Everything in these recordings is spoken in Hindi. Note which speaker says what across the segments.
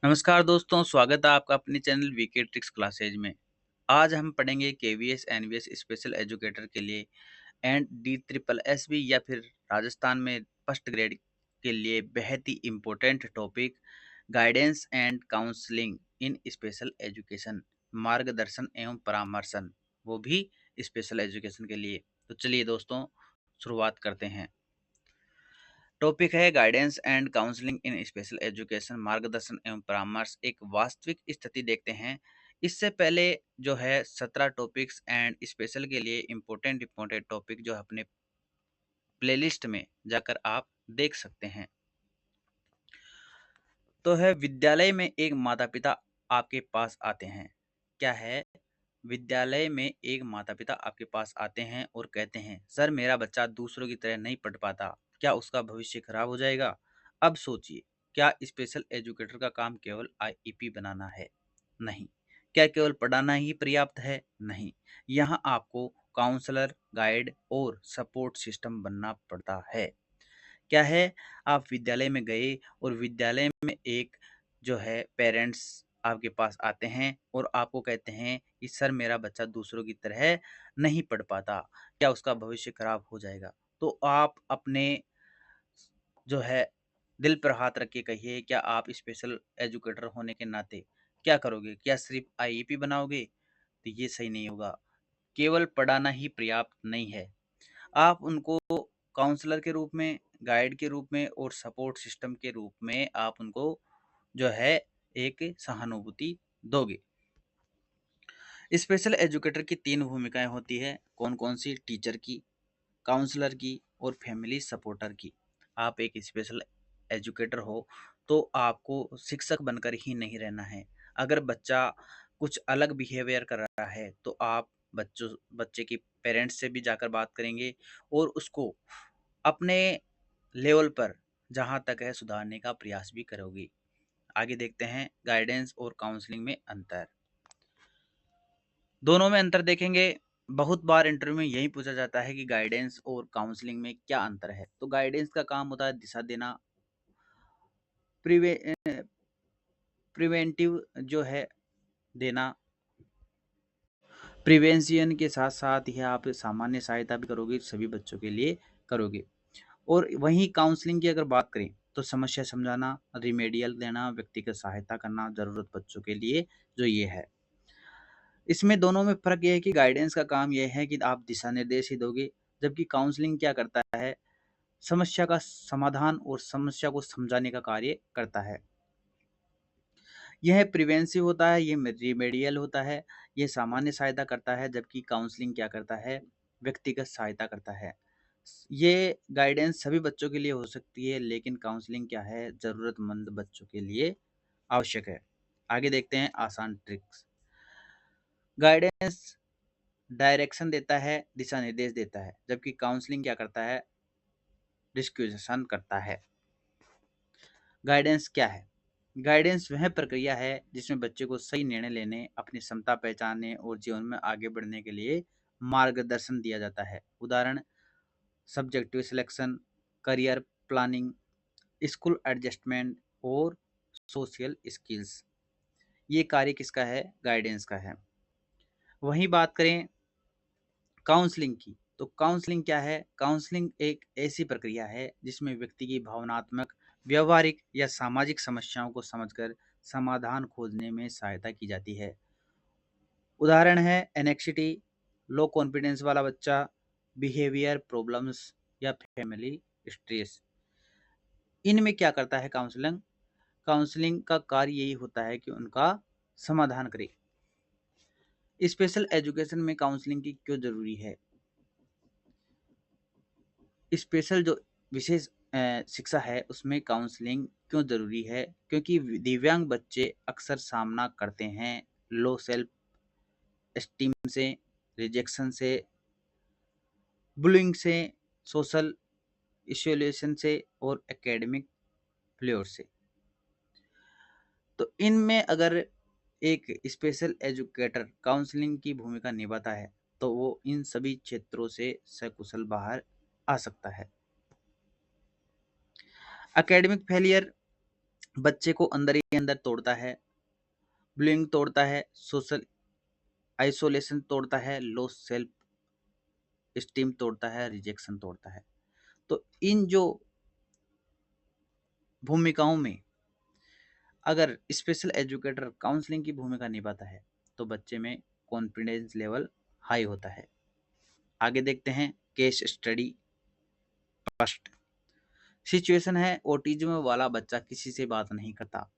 Speaker 1: नमस्कार दोस्तों, स्वागत है आपका अपने चैनल वीके ट्रिक्स क्लासेज में। आज हम पढ़ेंगे केवीएस एनवीएस स्पेशल एजुकेटर के लिए एंड डी ट्रिपल एसबी या फिर राजस्थान में फर्स्ट ग्रेड के लिए बेहद ही important topic guidance and counselling in special education, मार्गदर्शन एवं परामर्शन, वो भी स्पेशल एजुकेशन के लिए। तो चलिए दोस्तों, शुरुआत करते हैं। टॉपिक है guidance and counselling in special education, मार्गदर्शन एवं परामर्श। एक वास्तविक स्थिति देखते हैं। इससे पहले जो है 17 टॉपिक्स एंड स्पेशल के लिए इम्पोर्टेंट इम्पोर्टेंट टॉपिक जो है अपने प्लेलिस्ट में जाकर आप देख सकते हैं। तो है विद्यालय में एक माता पिता आपके पास आते हैं। क्या है? विद्यालय में एक माता पिता आपके पास आते हैं और कहते हैं, सर मेरा बच्चा दूसरों की तरह नहीं पढ़ पाता, क्या उसका भविष्य खराब हो जाएगा? अब सोचिए, क्या स्पेशल एजुकेटर का काम केवल आईईपी बनाना है? नहीं। क्या केवल पढ़ाना ही पर्याप्त है? नहीं। यहाँ आपको काउंसलर, गाइड और सपोर्ट सिस्टम बनना पड़ता है। क्या है? आप विद्यालय में गए और विद्यालय में एक जो है पेरेंट्स आपके पास आते हैं और आपको कहते हैं कि सर मेरा बच्चा दूसरों की तरह नहीं पढ़ पाता, क्या उसका भविष्य खराब हो जाएगा? तो आप अपने जो है दिल पर हाथ रख के कहिए, क्या आप स्पेशल एजुकेटर होने के नाते क्या करोगे? क्या सिर्फ आईईपी बनाओगे? तो ये सही नहीं होगा। केवल पढ़ाना ही पर्याप्त नहीं है। आप उनको काउंसलर के रूप में, गाइड के रूप में और सपोर्ट सिस्टम के रूप में आप उनको जो है एक सहानुभूति दोगे। स्पेशल एजुकेटर की 3 भूमिकाएं होती है। कौन-कौन सी? टीचर की, काउंसलर की और फैमिली सपोर्टर की। आप एक स्पेशल एजुकेटर हो तो आपको शिक्षक बनकर ही नहीं रहना है। अगर बच्चा कुछ अलग बिहेवियर कर रहा है तो आप बच्चे की पेरेंट्स से भी जाकर बात करेंगे और उसको अपने लेवल पर जहाँ तक है सुधारने का प्रयास भी करोगे। आगे देखते हैं गाइडेंस और काउंसलिंग में अंतर। दोनों में अंतर देखेंगे। बहुत बार इंटरव्यू में यही पूछा जाता है कि गाइडेंस और काउंसलिंग में क्या अंतर है। तो गाइडेंस का काम होता है दिशा देना, प्रिवे प्रिवेंटिव जो है देना, प्रिवेंशन के साथ साथ ही आप सामान्य सहायता भी करोगे, सभी बच्चों के लिए करोगे। और वहीं काउंसलिंग की अगर बात करें तो समस्या समझाना, रिमेडियल देना, व्यक्तिगत सहायता करना ज़रूरत बच्चों के लिए, जो ये है। इसमें दोनों में फ़र्क ये है कि गाइडेंस का काम ये है कि आप दिशा निर्देश ही दोगे, जबकि काउंसलिंग क्या करता है? समस्या का समाधान और समस्या को समझाने का कार्य करता है। यह प्रिवेंसिव होता है, ये रिमेडियल होता है, ये सामान्य सहायता करता है, जबकि काउंसलिंग क्या करता है? व्यक्तिगत सहायता करता है। ये गाइडेंस सभी बच्चों के लिए हो सकती है, लेकिन काउंसलिंग क्या है? ज़रूरतमंद बच्चों के लिए आवश्यक है। आगे देखते हैं आसान ट्रिक्स। गाइडेंस डायरेक्शन देता है, दिशा निर्देश देता है, जबकि काउंसलिंग क्या करता है? डिस्क्रिप्शन करता है। गाइडेंस क्या है? गाइडेंस वह प्रक्रिया है जिसमें बच्चे को सही निर्णय लेने, अपनी क्षमता पहचानने और जीवन में आगे बढ़ने के लिए मार्गदर्शन दिया जाता है। उदाहरण: subjective selection, career planning, school adjustment और सोशल स्किल्स। ये कार्य किसका है? गाइडेंस का है। वहीं बात करें काउंसलिंग की, तो काउंसलिंग क्या है? काउंसलिंग एक ऐसी प्रक्रिया है जिसमें व्यक्ति की भावनात्मक, व्यवहारिक या सामाजिक समस्याओं को समझकर समाधान खोजने में सहायता की जाती है। उदाहरण है एनेक्सिटी, लो कॉन्फिडेंस वाला बच्चा, बिहेवियर प्रॉब्लम्स या फैमिली स्ट्रेस। इनमें क्या करता है काउंसलिंग? काउंसलिंग का कार्य यही होता है कि उनका समाधान करे। स्पेशल एजुकेशन में काउंसलिंग की क्यों जरूरी है? स्पेशल जो विशेष शिक्षा है उसमें काउंसलिंग क्यों ज़रूरी है? क्योंकि दिव्यांग बच्चे अक्सर सामना करते हैं लो सेल्फ एस्टीम से, रिजेक्शन से, बुलिंग से, सोशल आइसोलेशन से और एकेडमिक फेल्योर से। तो इनमें अगर एक स्पेशल एजुकेटर काउंसलिंग की भूमिका निभाता है तो वो इन सभी क्षेत्रों से सकुशल बाहर आ सकता है। एकेडमिक फेलियर, बच्चे को अंदर ही अंदर तोड़ता है, बुलिंग तोड़ता है, सोशल आइसोलेशन तोड़ता है, लो सेल्फ स्टीम तोड़ता है, रिजेक्शन तोड़ता है। तो इन जो भूमिकाओं में अगर स्पेशल एजुकेटर काउंसलिंग की भूमिका निभाता है तो बच्चे में कॉन्फिडेंस लेवल हाई होता है। आगे देखते हैं केस स्टडी। फर्स्ट सिचुएशन है, ऑटिज्म वाला बच्चा किसी से बात नहीं करता।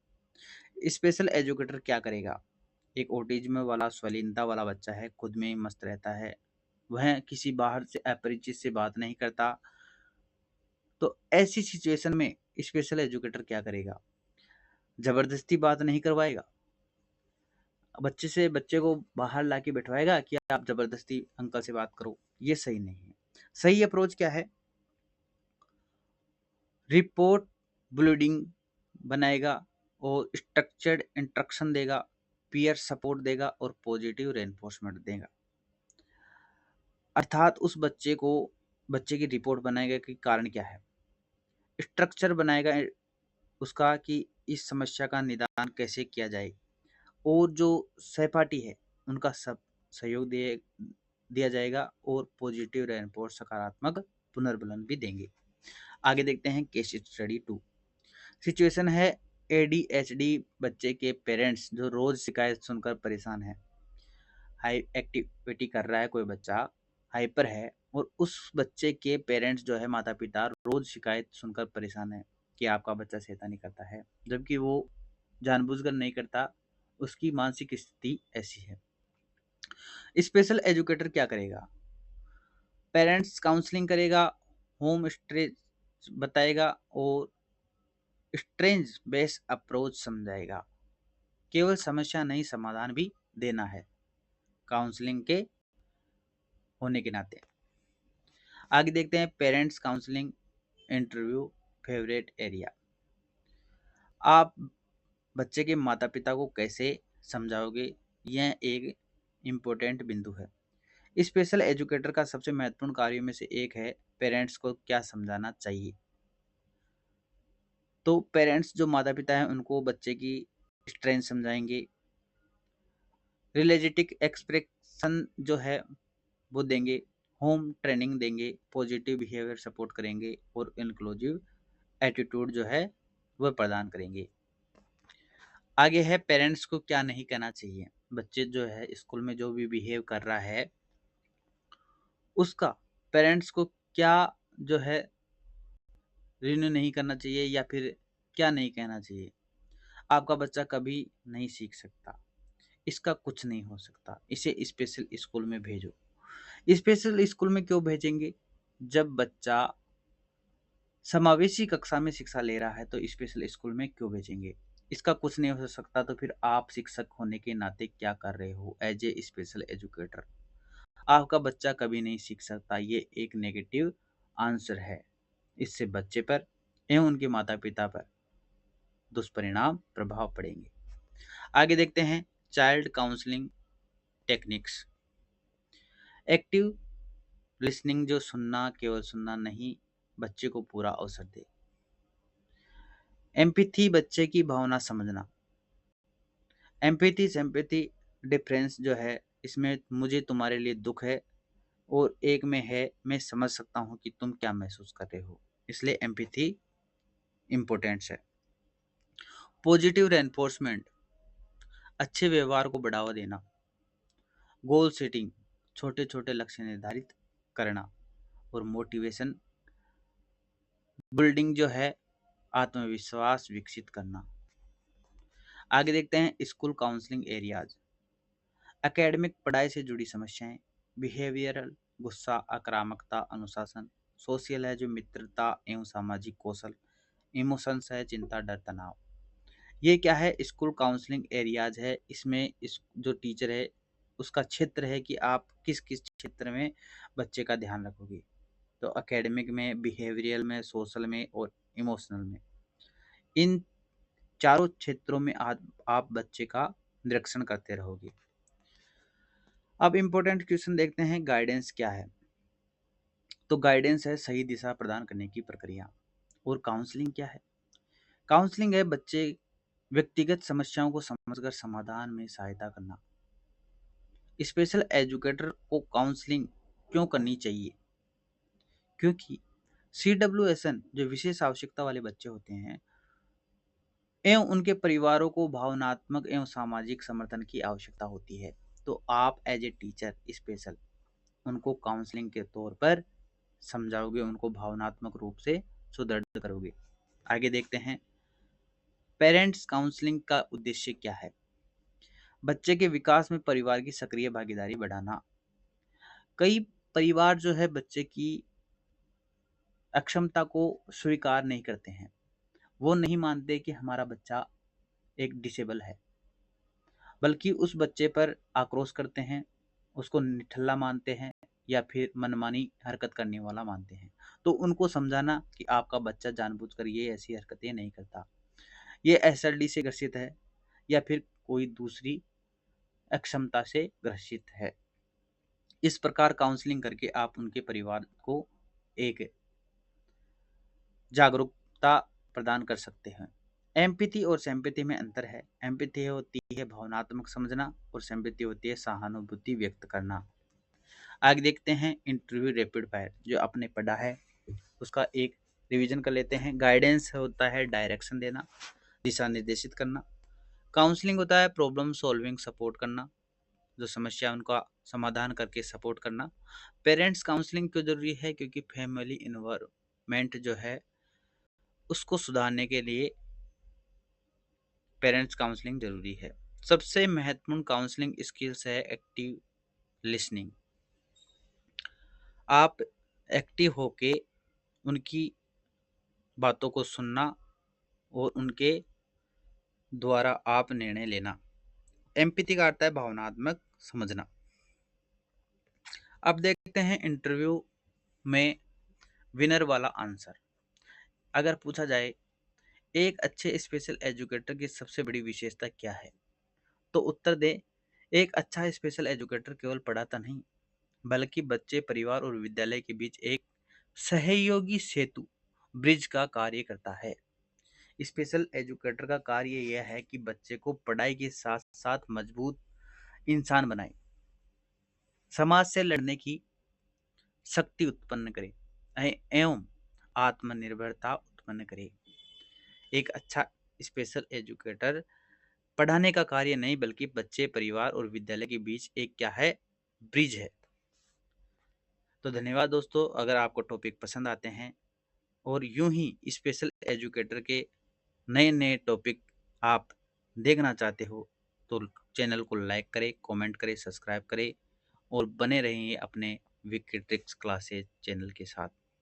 Speaker 1: स्पेशल एजुकेटर क्या करेगा? एक ऑटिज्म वाला स्वलीनता वाला बच्चा है, खुद में ही मस्त रहता है, वह किसी बाहर से अपरिचित से बात नहीं करता। तो ऐसी सिचुएशन में स्पेशल एजुकेटर क्या करेगा? जबरदस्ती बात नहीं करवाएगा, बच्चे को बाहर लाके बैठवाएगा कि आप जबरदस्ती अंकल से बात करो, ये सही नहीं है। सही अप्रोच क्या है? रिपोर्ट ब्लीडिंग बनाएगा और स्ट्रक्चर्ड इंस्ट्रक्शन देगा, पीयर सपोर्ट देगा और पॉजिटिव रेनफोर्समेंट देगा। अर्थात उस बच्चे की रिपोर्ट बनाएगा कि कारण क्या है, स्ट्रक्चर बनाएगा उसका कि इस समस्या का निदान कैसे किया जाए, और जो सहपाठी है उनका सब सहयोग दिया जाएगा और पॉजिटिव रेनफोर्स सकारात्मक पुनर्बलन भी देंगे। आगे देखते हैं केस स्टडी 2। सिचुएशन है, एडीएचडी बच्चे के पेरेंट्स जो रोज शिकायत सुनकर परेशान है। हाई एक्टिविटी कर रहा है कोई बच्चा, हाइपर है, और उस बच्चे के पेरेंट्स जो है माता पिता रोज शिकायत सुनकर परेशान है कि आपका बच्चा शैतानी करता है, जबकि वो जानबूझकर नहीं करता, उसकी मानसिक स्थिति ऐसी है। स्पेशल एजुकेटर क्या करेगा? पेरेंट्स काउंसलिंग करेगा, होम स्ट्रेस बताएगा और स्ट्रेंज बेस्ड अप्रोच समझाएगा। केवल समस्या नहीं, समाधान भी देना है काउंसलिंग के होने के नाते। आगे देखते हैं parents counselling interview favourite area. आप बच्चे के माता पिता को कैसे समझाओगे, यह एक इम्पोर्टेंट बिंदु है। स्पेशल एजुकेटर का सबसे महत्वपूर्ण कार्यों में से एक है पेरेंट्स को क्या समझाना चाहिए। तो पेरेंट्स जो माता पिता हैं उनको बच्चे की स्ट्रेंथ समझाएंगे, रिलेजिटिक एक्सप्रेशन जो है वो देंगे, होम ट्रेनिंग देंगे, पॉजिटिव बिहेवियर सपोर्ट करेंगे और इंक्लूसिव एटीट्यूड जो है वह प्रदान करेंगे। आगे है पेरेंट्स को क्या नहीं कहना चाहिए। बच्चे जो है स्कूल में जो भी बिहेव कर रहा है उसका पेरेंट्स को क्या जो है रिन्यू नहीं करना चाहिए या फिर क्या नहीं कहना चाहिए। आपका बच्चा कभी नहीं सीख सकता, इसका कुछ नहीं हो सकता, इसे स्पेशल स्कूल में भेजो। स्पेशल स्कूल में क्यों भेजेंगे? जब बच्चा समावेशी कक्षा में शिक्षा ले रहा है तो स्पेशल स्कूल में क्यों भेजेंगे? इसका कुछ नहीं हो सकता, तो फिर आप शिक्षक होने के नाते क्या कर रहे हो एज ए स्पेशल एजुकेटर? आपका बच्चा कभी नहीं सीख सकता, ये एक नेगेटिव आंसर है। इससे बच्चे पर एवं उनके माता पिता पर दुष्परिणाम प्रभाव पड़ेंगे। आगे देखते हैं child counselling techniques. Active listening, जो सुनना, केवल सुनना नहीं, बच्चे को पूरा अवसर दे। एम्पैथी, बच्चे की भावना समझना। एम्पैथी सिंपैथी डिफरेंस जो है इसमें मुझे तुम्हारे लिए दुख है और एक में है मैं समझ सकता हूँ कि तुम क्या महसूस कर रहे हो, इसलिए एम्पैथी इंपॉर्टेंट है। पॉजिटिव रेनफोर्समेंट, अच्छे व्यवहार को बढ़ावा देना। गोल सेटिंग, छोटे छोटे लक्ष्य निर्धारित करना और मोटिवेशन बिल्डिंग जो है आत्मविश्वास विकसित करना। आगे देखते हैं स्कूल काउंसलिंग एरियाज। एकेडमिक पढ़ाई से जुड़ी समस्याएं, बिहेवियरल गुस्सा, आक्रामकता, अनुशासन। सोशल है जो मित्रता एवं सामाजिक कौशल। इमोशंस है चिंता, डर, तनाव। ये क्या है? स्कूल काउंसलिंग एरियाज है। इसमें इस जो टीचर है उसका क्षेत्र है कि आप किस किस क्षेत्र में बच्चे का ध्यान रखोगे। तो एकेडमिक में, बिहेवियरल में, सोशल में और इमोशनल में, इन चारों क्षेत्रों में आप बच्चे का निरीक्षण करते रहोगे। अब इम्पोर्टेंट क्वेश्चन देखते हैं, गाइडेंस क्या है? तो गाइडेंस है सही दिशा प्रदान करने की प्रक्रिया। और काउंसलिंग क्या है? काउंसलिंग है बच्चे व्यक्तिगत समस्याओं को समझकर समाधान में सहायता करना। स्पेशल एजुकेटर को काउंसलिंग क्यों करनी चाहिए? क्योंकि CWSN जो विशेष आवश्यकता वाले बच्चे होते हैं एवं उनके परिवारों को भावनात्मक एवं सामाजिक समर्थन की आवश्यकता होती है। तो आप एज ए टीचर स्पेशल उनको काउंसलिंग के तौर पर समझाओगे, उनको भावनात्मक रूप से सुदृढ़ करोगे। आगे देखते हैं, पेरेंट्स काउंसलिंग का उद्देश्य क्या है? बच्चे के विकास में परिवार की सक्रिय भागीदारी बढ़ाना। कई परिवार जो है बच्चे की अक्षमता को स्वीकार नहीं करते हैं, वो नहीं मानते कि हमारा बच्चा एक डिसेबल है, बल्कि उस बच्चे पर आक्रोश करते हैं, उसको निठल्ला मानते हैं या फिर मनमानी हरकत करने वाला मानते हैं। तो उनको समझाना कि आपका बच्चा जानबूझकर ये ऐसी हरकतें नहीं करता, ये एसएलडी से ग्रसित है या फिर कोई दूसरी अक्षमता से ग्रसित है। इस प्रकार काउंसलिंग करके आप उनके परिवार को एक जागरूकता प्रदान कर सकते हैं। एम्पैथी और सिंपैथी में अंतर है। एम्पैथी होती है भावनात्मक समझना और सिंपैथी होती है सहानुभूति व्यक्त करना। आगे देखते हैं इंटरव्यू रैपिड फायर, जो आपने पढ़ा है उसका एक रिवीजन कर लेते हैं। गाइडेंस होता है डायरेक्शन देना, दिशा निर्देशित करना। काउंसलिंग होता है प्रॉब्लम सॉल्विंग सपोर्ट करना, जो समस्या उनका समाधान करके सपोर्ट करना। पेरेंट्स काउंसलिंग क्यों जरूरी है? क्योंकि फैमिली इन्वायरमेंट जो है उसको सुधारने के लिए पेरेंट्स काउंसलिंग जरूरी है। सबसे महत्वपूर्ण काउंसलिंग स्किल्स है एक्टिव लिसनिंग। आप एक्टिव होके उनकी बातों को सुनना और उनके द्वारा आप निर्णय लेना। एम्पैथी का अर्थ है भावनात्मक समझना। अब देखते हैं इंटरव्यू में विनर वाला आंसर। अगर पूछा जाए एक अच्छे स्पेशल एजुकेटर की सबसे बड़ी विशेषता क्या है, तो उत्तर दे, एक अच्छा स्पेशल एजुकेटर केवल पढ़ाता नहीं बल्कि बच्चे, परिवार और विद्यालय के बीच एक सहयोगी सेतु ब्रिज का कार्य करता है। स्पेशल एजुकेटर का कार्य यह है कि बच्चे को पढ़ाई के साथ साथ मजबूत इंसान बनाए, समाज से लड़ने की शक्ति उत्पन्न करे एवं आत्मनिर्भरता उत्पन्न करे। एक अच्छा स्पेशल एजुकेटर पढ़ाने का कार्य नहीं बल्कि बच्चे, परिवार और विद्यालय के बीच एक क्या है, ब्रिज है। तो धन्यवाद दोस्तों। अगर आपको टॉपिक पसंद आते हैं और यूं ही स्पेशल एजुकेटर के नए नए टॉपिक आप देखना चाहते हो तो चैनल को लाइक करें, कमेंट करें, सब्सक्राइब करें और बने रहिए अपने विकी ट्रिक्स क्लासेज चैनल के साथ।